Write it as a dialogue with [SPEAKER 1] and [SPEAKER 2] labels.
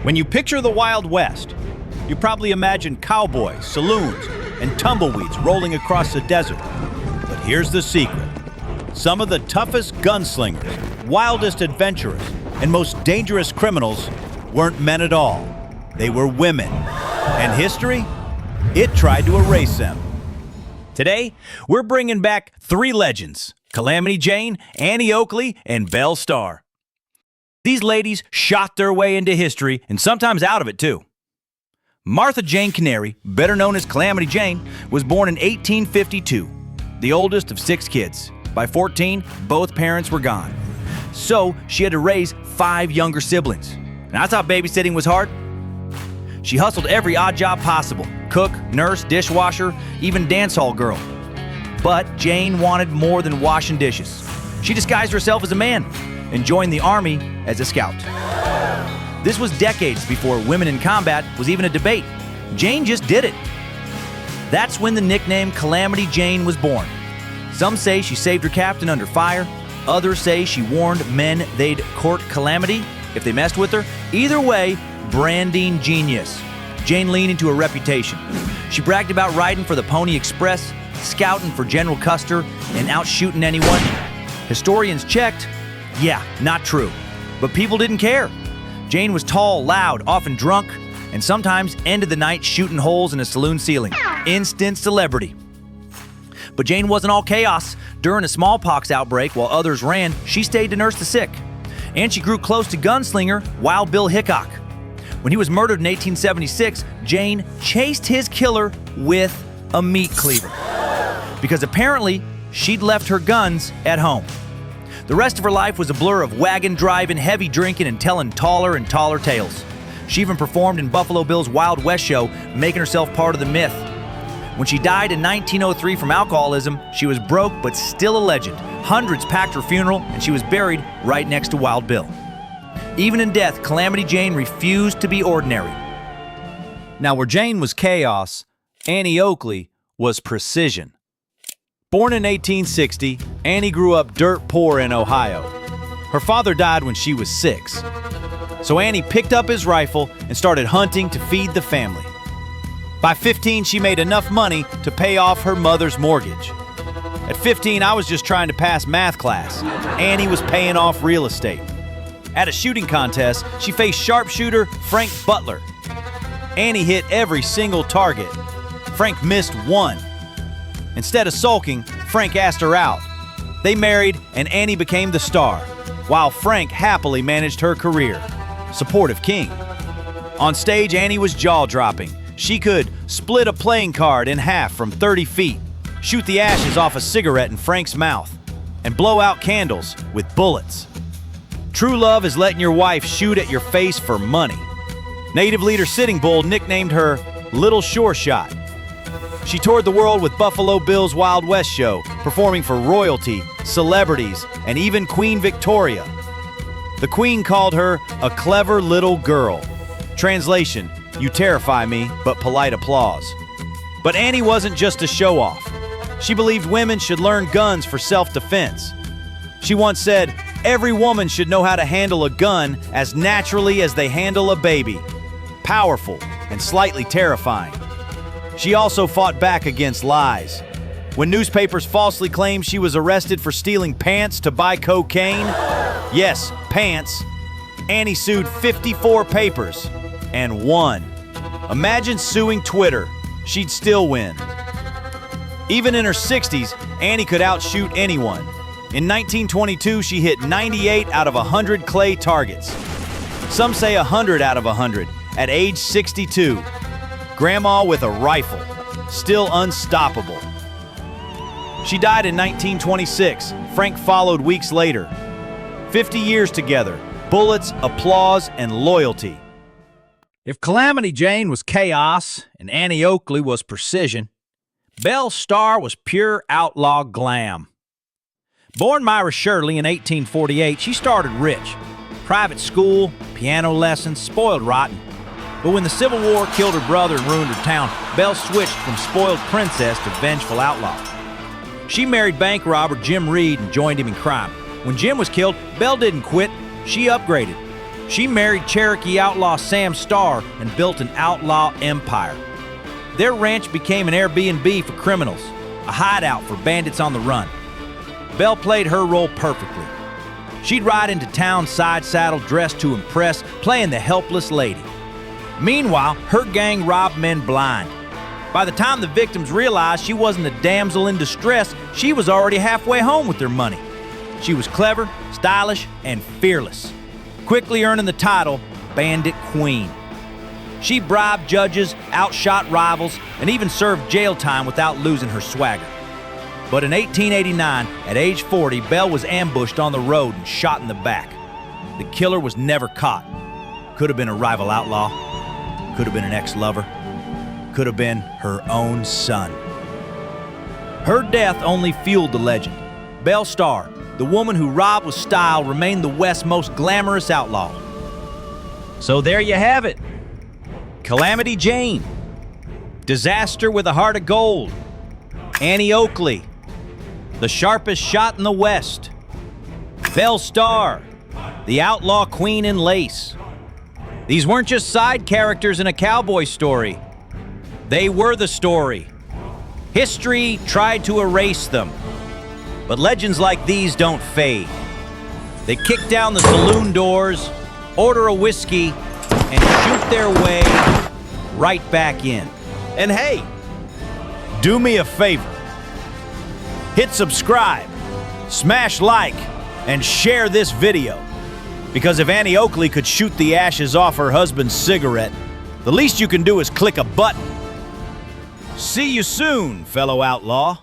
[SPEAKER 1] When you picture the Wild West, you probably imagine cowboys, saloons, and tumbleweeds rolling across the desert. But here's the secret. Some of the toughest gunslingers, wildest adventurers, and most dangerous criminals weren't men at all. They were women. And history? It tried to erase them. Today, we're bringing back three legends: Calamity Jane, Annie Oakley, and Belle Starr. These ladies shot their way into history, and sometimes out of it too. Martha Jane Canary, better known as Calamity Jane, was born in 1852, the oldest of 6 kids. By 14, both parents were gone. So she had to raise 5 younger siblings. And I thought babysitting was hard. She hustled every odd job possible: cook, nurse, dishwasher, even dance hall girl. But Jane wanted more than washing dishes. She disguised herself as a man and joined the army as a scout. This was decades before women in combat was even a debate. Jane just did it. That's when the nickname Calamity Jane was born. Some say she saved her captain under fire. Others say she warned men they'd court calamity if they messed with her. Either way, branding genius. Jane leaned into her reputation. She bragged about riding for the Pony Express, scouting for General Custer, and out-shooting anyone. Historians checked. Yeah, not true. But people didn't care. Jane was tall, loud, often drunk, and sometimes ended the night shooting holes in a saloon ceiling. Instant celebrity. But Jane wasn't all chaos. During a smallpox outbreak, while others ran, she stayed to nurse the sick. And she grew close to gunslinger Wild Bill Hickok. When he was murdered in 1876, Jane chased his killer with a meat cleaver, because apparently she'd left her guns at home. The rest of her life was a blur of wagon driving, heavy drinking, and telling taller and taller tales. She even performed in Buffalo Bill's Wild West show, making herself part of the myth. When she died in 1903 from alcoholism, she was broke but still a legend. Hundreds packed her funeral, and she was buried right next to Wild Bill. Even in death, Calamity Jane refused to be ordinary. Now, where Jane was chaos, Annie Oakley was precision. Born in 1860, Annie grew up dirt poor in Ohio. Her father died when she was 6. So Annie picked up his rifle and started hunting to feed the family. By 15, she made enough money to pay off her mother's mortgage. At 15, I was just trying to pass math class. Annie was paying off real estate. At a shooting contest, she faced sharpshooter Frank Butler. Annie hit every single target. Frank missed 1. Instead of sulking, Frank asked her out. They married, and Annie became the star, while Frank happily managed her career. Supportive king. On stage, Annie was jaw-dropping. She could split a playing card in half from 30 feet, shoot the ashes off a cigarette in Frank's mouth, and blow out candles with bullets. True love is letting your wife shoot at your face for money. Native leader Sitting Bull nicknamed her Little Sure Shot. She toured the world with Buffalo Bill's Wild West show, performing for royalty, celebrities, and even Queen Victoria. The Queen called her a clever little girl. Translation: you terrify me, but polite applause. But Annie wasn't just a show-off. She believed women should learn guns for self-defense. She once said, "Every woman should know how to handle a gun as naturally as they handle a baby." Powerful and slightly terrifying. She also fought back against lies. When newspapers falsely claimed she was arrested for stealing pants to buy cocaine, yes, pants, Annie sued 54 papers and won. Imagine suing Twitter. She'd still win. Even in her 60s, Annie could outshoot anyone. In 1922, she hit 98 out of 100 clay targets. Some say 100 out of 100 at age 62. Grandma with a rifle, still unstoppable. She died in 1926. Frank followed weeks later. 50 years together, bullets, applause, and loyalty. If Calamity Jane was chaos and Annie Oakley was precision, Belle Starr was pure outlaw glam. Born Myra Shirley in 1848, she started rich. Private school, piano lessons, spoiled rotten. But when the Civil War killed her brother and ruined her town, Belle switched from spoiled princess to vengeful outlaw. She married bank robber Jim Reed and joined him in crime. When Jim was killed, Belle didn't quit. She upgraded. She married Cherokee outlaw Sam Starr and built an outlaw empire. Their ranch became an Airbnb for criminals, a hideout for bandits on the run. Belle played her role perfectly. She'd ride into town side-saddle dressed to impress, playing the helpless lady. Meanwhile, her gang robbed men blind. By the time the victims realized she wasn't a damsel in distress, she was already halfway home with their money. She was clever, stylish, and fearless, quickly earning the title Bandit Queen. She bribed judges, outshot rivals, and even served jail time without losing her swagger. But in 1889, at age 40, Belle was ambushed on the road and shot in the back. The killer was never caught. Could have been a rival outlaw, could have been an ex-lover, could have been her own son. Her death only fueled the legend. Belle Starr, the woman who robbed with style, remained the West's most glamorous outlaw. So there you have it. Calamity Jane, disaster with a heart of gold. Annie Oakley, the sharpest shot in the West. Belle Starr, the outlaw queen in lace. These weren't just side characters in a cowboy story. They were the story. History tried to erase them. But legends like these don't fade. They kick down the saloon doors, order a whiskey, and shoot their way right back in. And hey, do me a favor. Hit subscribe, smash like, and share this video. Because if Annie Oakley could shoot the ashes off her husband's cigarette, the least you can do is click a button. See you soon, fellow outlaw.